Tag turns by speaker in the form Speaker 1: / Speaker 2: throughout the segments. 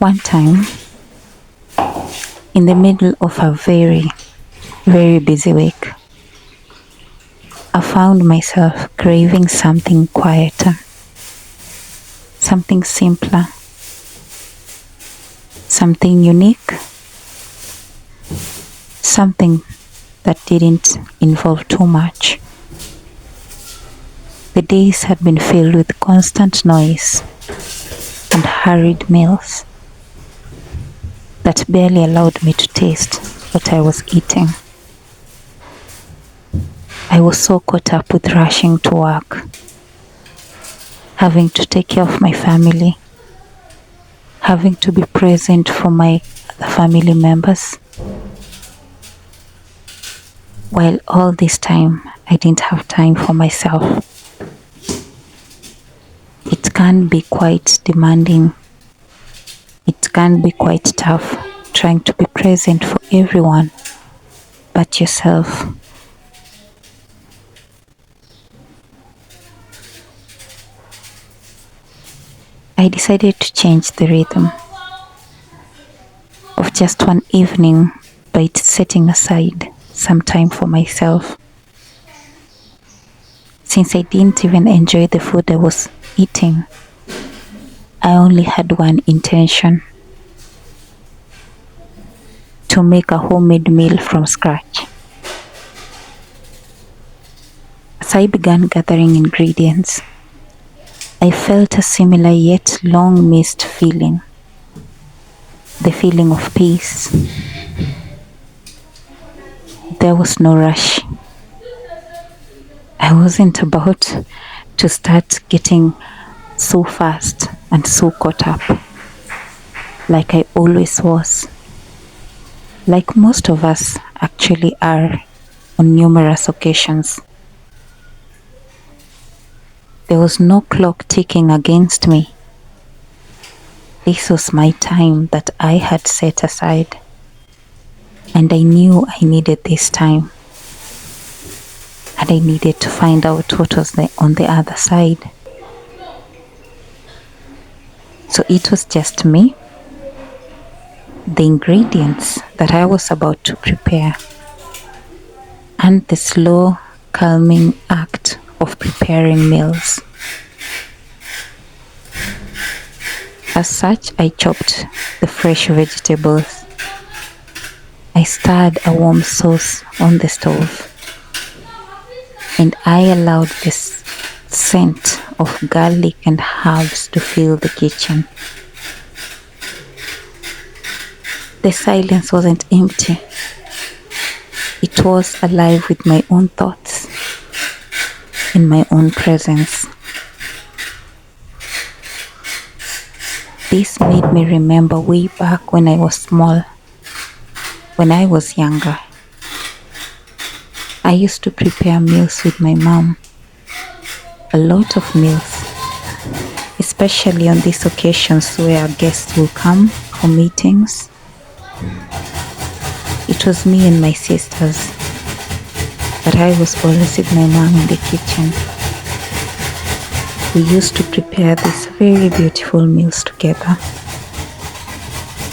Speaker 1: One time, in the middle of a very, very busy week, I found myself craving something quieter, something simpler, something unique, something that didn't involve too much. The days had been filled with constant noise and hurried meals that barely allowed me to taste what I was eating. I was so caught up with rushing to work, having to take care of my family, having to be present for my other family members. While all this time, I didn't have time for myself. It can be quite demanding. It can be quite tough trying to be present for everyone but yourself. I decided to change the rhythm of just one evening by setting aside some time for myself. Since I didn't even enjoy the food I was eating, I only had one intention: to make a homemade meal from scratch. As I began gathering ingredients, I felt a similar yet long missed feeling, the feeling of peace. There was no rush. I wasn't about to start getting so fast and so caught up like I always was, like most of us actually are on numerous occasions. There was no clock ticking against me. This was my time that I had set aside, and I knew I needed this time, and I needed to find out what was on the other side. So it was just me, the ingredients that I was about to prepare, and the slow, calming act of preparing meals. As such, I chopped the fresh vegetables. I stirred a warm sauce on the stove, and I allowed this scent of garlic and herbs to fill the kitchen. The silence wasn't empty. It was alive with my own thoughts, in my own presence. This made me remember way back when I was small, when I was younger. I used to prepare meals with my mom, a lot of meals, especially on these occasions where guests will come for meetings. It was me and my sisters, but I was always with my mom in the kitchen. We used to prepare these very beautiful meals together.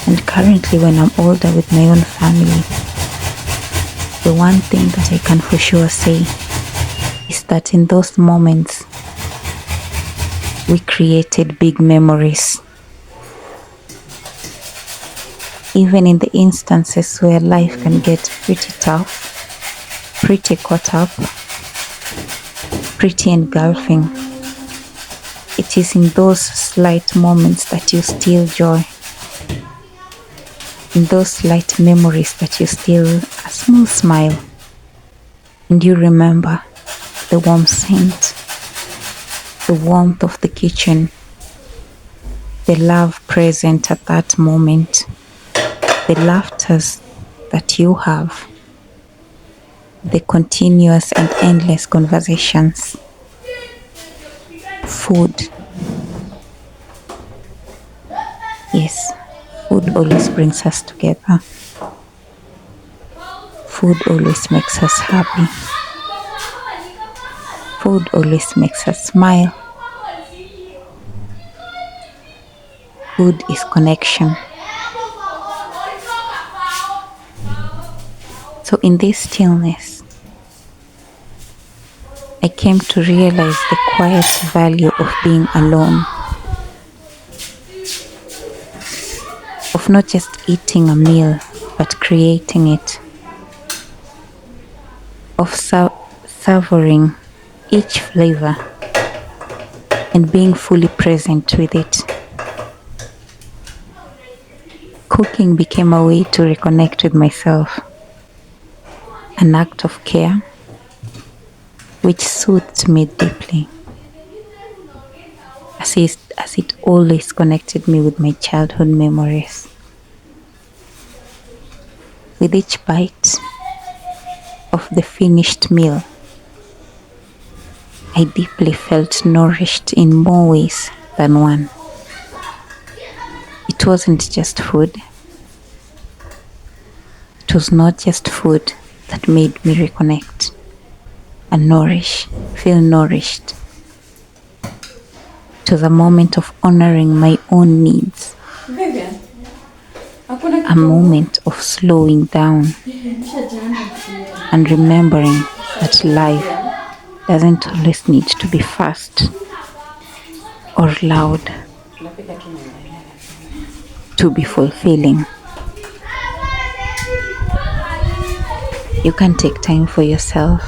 Speaker 1: And currently, when I'm older with my own family, the one thing that I can for sure say is that in those moments, we created big memories. Even in the instances where life can get pretty tough, pretty caught up, pretty engulfing, it is in those slight moments that you steal joy. In those slight memories that you steal a small smile, and you remember the warm scent, the warmth of the kitchen, the love present at that moment, the laughters that you have, the continuous and endless conversations. Food. Yes, food always brings us together. Food always makes us happy. Food always makes us smile. food is connection. So in this stillness, I came to realize the quiet value of being alone, of not just eating a meal, but creating it, of savoring each flavor and being fully present with it. Cooking became a way to reconnect with myself, an act of care which soothed me deeply, as it always connected me with my childhood memories. With each bite of the finished meal, I deeply felt nourished in more ways than one. It wasn't just food. It was not just food that made me reconnect and feel nourished. It was a moment of honoring my own needs, a moment of slowing down and remembering that life doesn't always need to be fast or loud to be fulfilling. You can take time for yourself.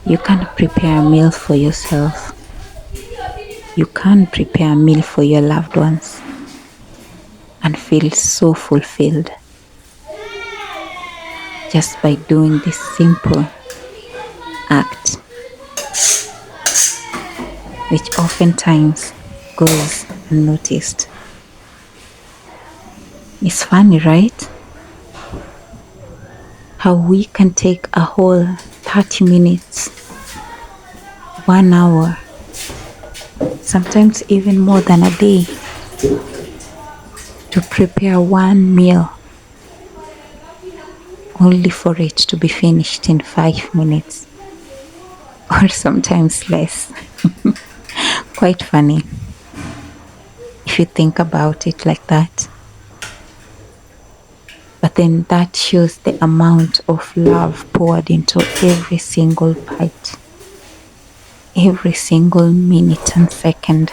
Speaker 1: You can prepare a meal for yourself. You can prepare a meal for your loved ones and feel so fulfilled just by doing this simple act, which oftentimes goes unnoticed. It's funny, right? How we can take a whole 30 minutes, 1 hour, sometimes even more than a day, to prepare one meal, only for it to be finished in 5 minutes, or sometimes less. Quite funny if you think about it like that. But then that shows the amount of love poured into every single bite, every single minute and second.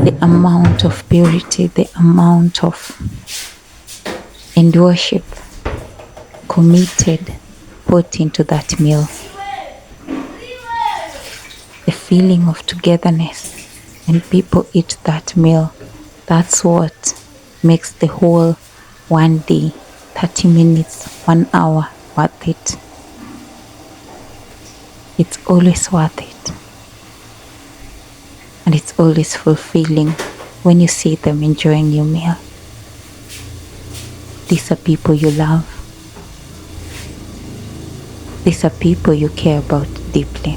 Speaker 1: The amount of purity, the amount of worship committed, put into that meal. The feeling of togetherness when people eat that meal, that's what makes the whole one day, 30 minutes, 1 hour worth it. It's always worth it. And it's always fulfilling when you see them enjoying your meal. These are people you love. These are people you care about deeply.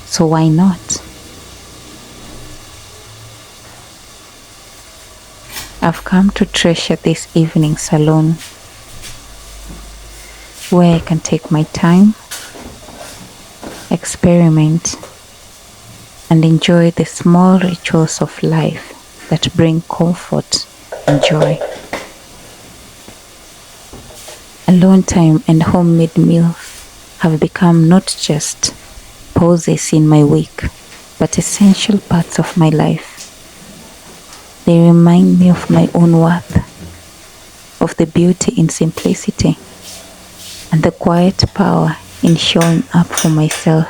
Speaker 1: So why not? I've come to treasure these evenings alone, where I can take my time, experiment, and enjoy the small rituals of life that bring comfort and joy. Alone time and homemade meals have become not just pauses in my week, but essential parts of my life. They remind me of my own worth, of the beauty in simplicity, and the quiet power in showing up for myself,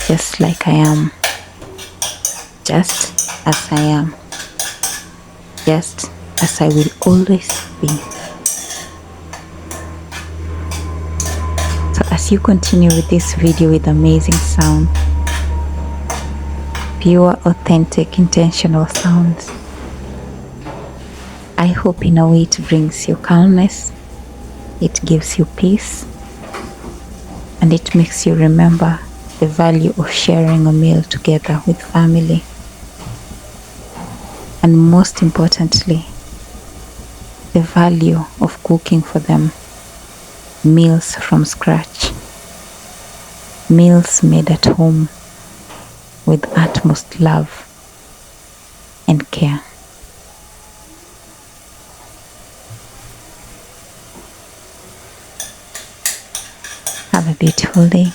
Speaker 1: just like I am, just as I am, just as I will always be. So as you continue with this video with amazing sound, pure, authentic, intentional sounds, I hope in a way it brings you calmness, it gives you peace, and it makes you remember the value of sharing a meal together with family. And most importantly, the value of cooking for them meals from scratch, meals made at home, with utmost love and care. Have a beautiful day.